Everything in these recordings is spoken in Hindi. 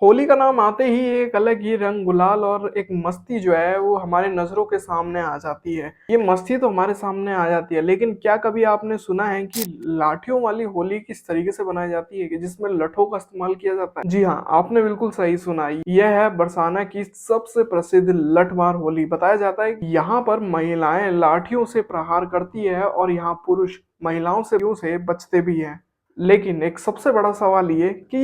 होली का नाम आते ही एक अलग ही रंग गुलाल और एक मस्ती जो है वो हमारे नज़रों के सामने आ जाती है। ये मस्ती तो हमारे सामने आ जाती है, लेकिन क्या कभी आपने सुना है कि लाठियों वाली होली किस तरीके से बनाई जाती है कि जिसमें लठों का इस्तेमाल किया जाता है? जी हाँ, आपने बिल्कुल सही सुना। यह है बरसाना की सबसे प्रसिद्ध लठमार होली। बताया जाता है कि यहाँ पर महिलाएं लाठियों से प्रहार करती है और यहाँ पुरुष महिलाओं से बचते भी हैं। लेकिन एक सबसे बड़ा सवाल ये कि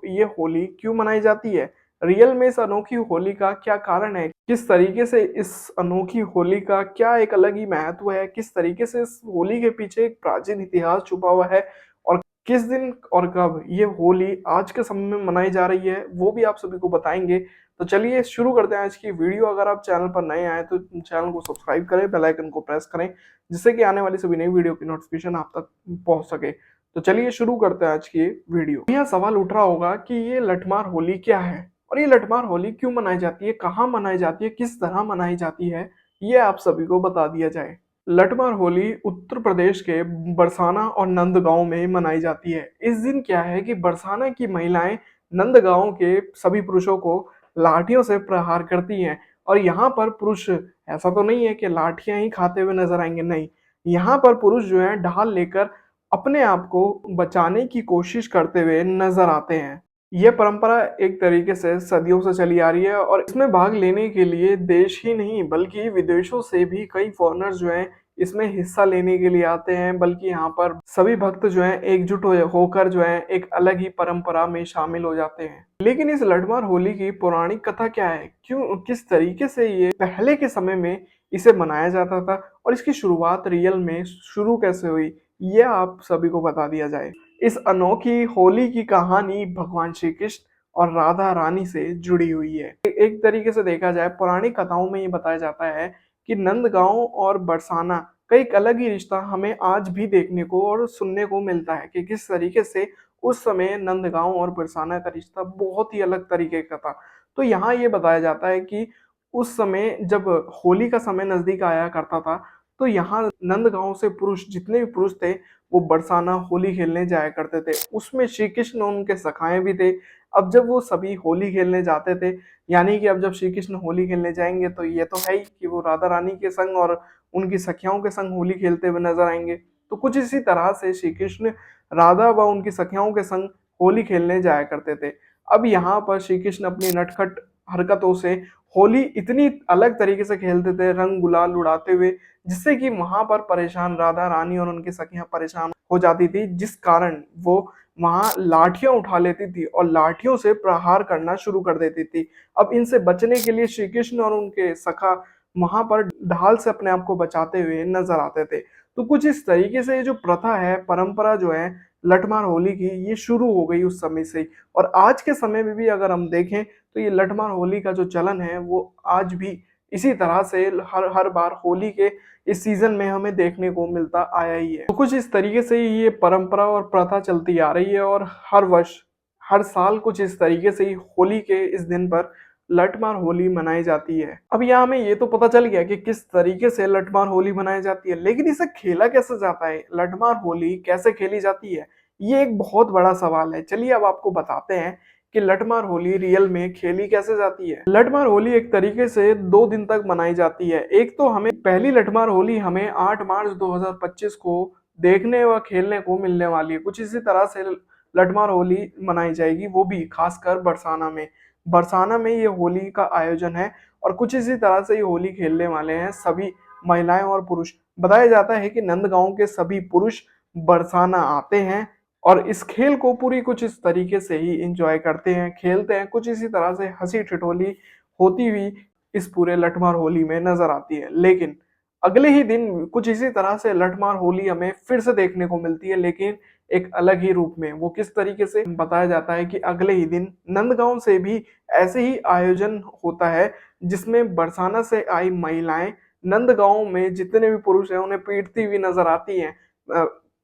ये होली क्यों मनाई जाती है? रियल में इस अनोखी होली का क्या कारण है? किस तरीके से इस अनोखी होली का क्या एक अलग ही महत्व है? किस तरीके से इस होली के पीछे एक प्राचीन इतिहास छुपा हुआ है? और किस दिन और कब ये होली आज के समय में मनाई जा रही है, वो भी आप सभी को बताएँगे। तो चलिए शुरू करते हैं आज की वीडियो। अगर आप चैनल पर नए आए तो चैनल को सब्सक्राइब करें, बेल आइकन को प्रेस करें, जिससे कि आने वाली सभी नई वीडियो की नोटिफ़िकेशन आप तक पहुँच सके। तो चलिए शुरू करते हैं आज की ये वीडियो। यह सवाल उठ रहा होगा कि ये लठमार होली क्या है और ये लठमार होली क्यों मनाई जाती है, कहाँ मनाई जाती है, किस तरह मनाई जाती है, ये आप सभी को बता दिया जाए। लठमार होली उत्तर प्रदेश के बरसाना और नंदगांव में मनाई जाती है। इस दिन क्या है कि बरसाना की महिलाएं नंदगांव के सभी पुरुषों को लाठियों से प्रहार करती हैं और यहाँ पर पुरुष ऐसा तो नहीं है कि लाठियां ही खाते हुए नजर आएंगे, नहीं। यहाँ पर पुरुष जो है ढाल लेकर अपने आप को बचाने की कोशिश करते हुए नजर आते हैं। ये परंपरा एक तरीके से सदियों से चली आ रही है और इसमें भाग लेने के लिए देश ही नहीं बल्कि विदेशों से भी कई फॉरेनर्स जो हैं इसमें हिस्सा लेने के लिए आते हैं। बल्कि यहाँ पर सभी भक्त जो हैं एकजुट होकर जो है एक अलग ही परंपरा में शामिल हो जाते हैं। लेकिन इस लठमार होली की पौराणिक कथा क्या है, क्यों किस तरीके से ये पहले के समय में इसे मनाया जाता था और इसकी शुरुआत रियल में शुरू कैसे हुई, ये आप सभी को बता दिया जाए। इस अनोखी होली की कहानी भगवान श्री कृष्ण और राधा रानी से जुड़ी हुई है। एक तरीके से देखा जाए पौराणिक कथाओं में ये बताया जाता है कि नंदगांव और बरसाना का एक अलग ही रिश्ता हमें आज भी देखने को और सुनने को मिलता है कि किस तरीके से उस समय नंदगांव और बरसाना का रिश्ता बहुत ही अलग तरीके का था। तो यहाँ ये बताया जाता है कि उस समय जब होली का समय नजदीक आया करता था तो यहाँ नंदगांव से पुरुष जितने भी पुरुष थे वो बरसाना होली खेलने जाया करते थे। उसमें श्री कृष्ण और उनके सखाए भी थे। अब जब वो सभी होली खेलने जाते थे, यानी कि अब जब श्री कृष्ण होली खेलने जाएंगे तो ये तो है ही कि वो राधा रानी के संग और उनकी सखियाओं के संग होली खेलते हुए नजर आएंगे। तो कुछ इसी तरह से श्री कृष्ण राधा व उनकी सखियाओं के संग होली खेलने जाया करते थे। अब यहाँ पर श्री कृष्ण अपनी नटखट हरकतों से होली इतनी अलग तरीके से खेलते थे रंग गुलाल उड़ाते हुए, जिससे कि वहां पर परेशान राधा रानी और उनकी सखियां परेशान हो जाती थी, जिस कारण वो वहां लाठियां उठा लेती थी और लाठियों से प्रहार करना शुरू कर देती थी। अब इनसे बचने के लिए श्री कृष्ण और उनके सखा वहां पर ढाल से अपने आप को बचाते हुए नजर आते थे। तो कुछ इस तरीके से ये जो प्रथा है, परंपरा जो है लठमार होली की, ये शुरू हो गई उस समय से ही। और आज के समय में भी अगर हम देखें तो ये लठमार होली का जो चलन है वो आज भी इसी तरह से हर हर बार होली के इस सीजन में हमें देखने को मिलता आया ही है। तो कुछ इस तरीके से ही ये परंपरा और प्रथा चलती आ रही है और हर वर्ष हर साल कुछ इस तरीके से ही होली के इस दिन पर लठमार होली मनाई जाती है। अब यहाँ हमें ये तो पता चल गया कि किस तरीके से लठमार होली मनाई जाती है, लेकिन इसे खेला कैसे जाता है, लठमार होली कैसे खेली जाती है, ये एक बहुत बड़ा सवाल है। चलिए अब आपको बताते हैं कि लठमार होली रियल में खेली कैसे जाती है। लठमार होली एक तरीके से 2 दिन तक मनाई जाती है। एक तो हमें पहली लठमार होली हमें 8 मार्च 2025 को देखने व खेलने को मिलने वाली है। कुछ इसी तरह से लठमार होली मनाई जाएगी, वो भी खासकर बरसाना में। बरसाना में ये होली का आयोजन है और कुछ इसी तरह से ये होली खेलने वाले हैं सभी महिलाएं और पुरुष। बताया जाता है कि नंदगांव के सभी पुरुष बरसाना आते हैं और इस खेल को पूरी कुछ इस तरीके से ही एंजॉय करते हैं, खेलते हैं। कुछ इसी तरह से हंसी ठिठोली होती हुई इस पूरे लठमार होली में नजर आती है। लेकिन अगले ही दिन कुछ इसी तरह से लठमार होली हमें फिर से देखने को मिलती है, लेकिन एक अलग ही रूप में। वो किस तरीके से बताया जाता है कि अगले ही दिन नंदगांव से भी ऐसे ही आयोजन होता है जिसमें बरसाना से आई महिलाएं नंदगांव में जितने भी पुरुष हैं उन्हें पीटती हुई नजर आती हैं।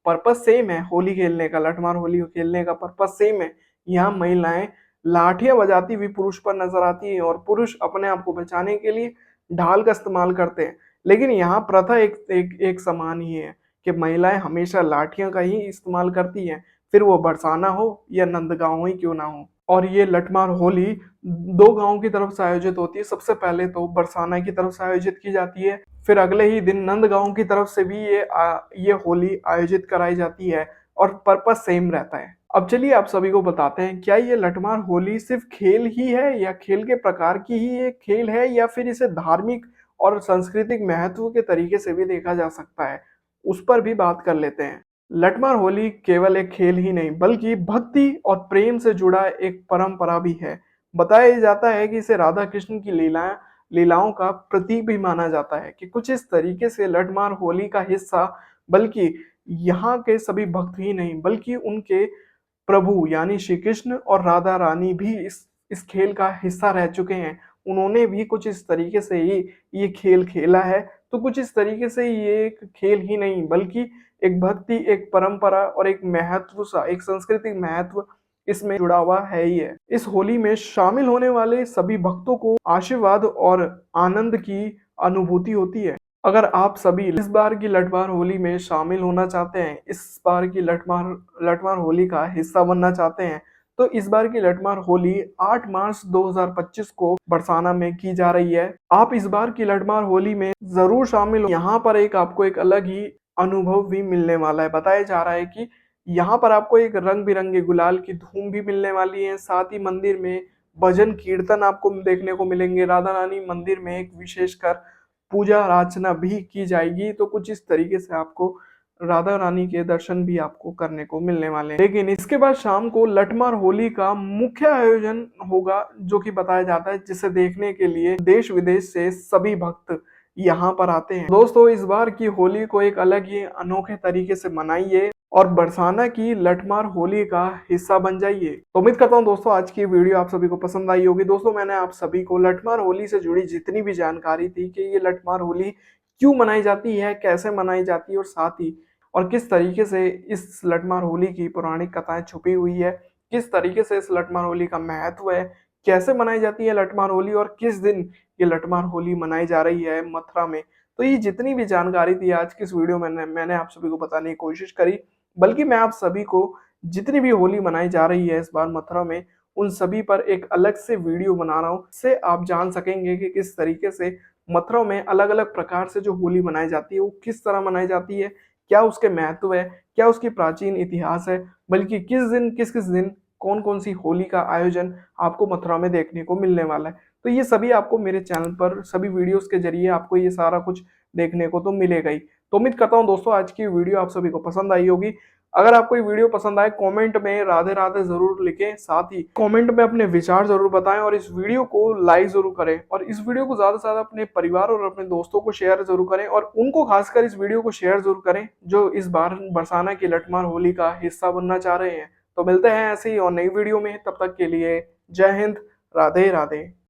पर्पस सेम है होली खेलने का, लठमार होली खेलने का पर्पस सेम है। यहाँ महिलाएं लाठियां बजाती हुई पुरुष पर नजर आती हैं और पुरुष अपने आप को बचाने के लिए ढाल का इस्तेमाल करते हैं। लेकिन यहाँ प्रथा एक समान ही है कि महिलाएं हमेशा लाठियां का ही इस्तेमाल करती हैं, फिर वो बरसाना हो या नंदगांव ही क्यों ना हो। और ये लठमार होली 2 गाँव की तरफ से आयोजित होती है। सबसे पहले तो बरसाना की तरफ से आयोजित की जाती है, फिर अगले ही दिन नंद गाँव की तरफ से भी ये होली आयोजित कराई जाती है और पर्पस सेम रहता है। अब चलिए आप सभी को बताते हैं, क्या ये लठमार होली सिर्फ़ खेल ही है या खेल के प्रकार की ही एक खेल है या फिर इसे धार्मिक और सांस्कृतिक महत्व के तरीके से भी देखा जा सकता है? उस पर भी बात कर लेते हैं। लठमार होली केवल एक खेल ही नहीं बल्कि भक्ति और प्रेम से जुड़ा एक परंपरा भी है। बताया जाता है कि इसे राधा कृष्ण की लीलाओं का प्रतीक भी माना जाता है कि कुछ इस तरीके से लठमार होली का हिस्सा बल्कि यहाँ के सभी भक्त ही नहीं बल्कि उनके प्रभु यानी श्री कृष्ण और राधा रानी भी इस खेल का हिस्सा रह चुके हैं। उन्होंने भी कुछ इस तरीके से ही ये खेल खेला है, तो कुछ इस तरीके से ये एक खेल ही नहीं बल्कि एक भक्ति, एक परंपरा और एक महत्व सा, एक सांस्कृतिक महत्व इसमें जुड़ा हुआ है ही है। इस होली में शामिल होने वाले सभी भक्तों को आशीर्वाद और आनंद की अनुभूति होती है। अगर आप सभी इस बार की लठमार होली में शामिल होना चाहते हैं, इस बार की लठमार लठमार होली का हिस्सा बनना चाहते हैं, तो इस बार की लठमार होली 8 मार्च 2025 को बरसाना में की जा रही है। आप इस बार की लठमार होली में ज़रूर शामिल हो। यहाँ पर आपको एक अलग ही अनुभव भी मिलने वाला है। बताया जा रहा है कि यहाँ पर आपको एक रंग-बिरंगे गुलाल की धूम भी मिलने वाली है। साथ ही मंदिर में भजन कीर्तन आपको देखने को मिलेंगे। राधा रानी मंदिर में एक विशेषकर पूजा अर्चना भी की जाएगी, तो कुछ इस तरीके से आपको राधा रानी के दर्शन भी आपको करने को मिलने वाले हैं। लेकिन इसके बाद शाम को लठमार होली का मुख्य आयोजन होगा, जो कि बताया जाता है जिसे देखने के लिए देश विदेश से सभी भक्त यहाँ पर आते हैं। दोस्तों, इस बार की होली को एक अलग ही अनोखे तरीके से मनाइए और बरसाना की लठमार होली का हिस्सा बन जाइए। तो उम्मीद करता हूँ दोस्तों आज की वीडियो आप सभी को पसंद आई होगी। दोस्तों, मैंने आप सभी को लठमार होली से जुड़ी जितनी भी जानकारी थी कि ये लठमार होली क्यों मनाई जाती है, कैसे मनाई जाती है और साथ ही और किस तरीके से इस लठमार होली की पौराणिक कथाएं छुपी हुई है, किस तरीके से इस लठमार होली का महत्व है, कैसे मनाई जाती है लठमार होली और किस दिन ये लठमार होली मनाई जा रही है मथुरा में। तो ये जितनी भी जानकारी थी आज की इस वीडियो में मैंने आप सभी को बताने की कोशिश करी। बल्कि मैं आप सभी को जितनी भी होली मनाई जा रही है इस बार मथुरा में, उन सभी पर एक अलग से वीडियो बना रहा हूँ। इससे आप जान सकेंगे कि किस तरीके से मथुरा में अलग-अलग प्रकार से जो होली मनाई जाती है, वो किस तरह मनाई जाती है, क्या उसके महत्व है, क्या उसकी प्राचीन इतिहास है, बल्कि किस-किस दिन कौन-कौन सी होली का आयोजन आपको मथुरा में देखने को मिलने वाला है। तो ये सभी आपको मेरे चैनल पर सभी वीडियोज़ के ज़रिए आपको ये सारा कुछ देखने को तो मिलेगा ही। तो उम्मीद करता हूँ दोस्तों आज की वीडियो आप सभी को पसंद आई होगी। अगर आपको ये वीडियो पसंद आए कमेंट में राधे राधे जरूर लिखें, साथ ही कमेंट में अपने विचार जरूर बताएं और इस वीडियो को लाइक जरूर करें और इस वीडियो को ज्यादा से ज्यादा अपने परिवार और अपने दोस्तों को शेयर जरूर करें और उनको खासकर इस वीडियो को शेयर जरूर करें जो इस बार बरसाना की लठमार होली का हिस्सा बनना चाह रहे हैं। तो मिलते हैं ऐसे ही और नई वीडियो में, तब तक के लिए जय हिंद, राधे राधे।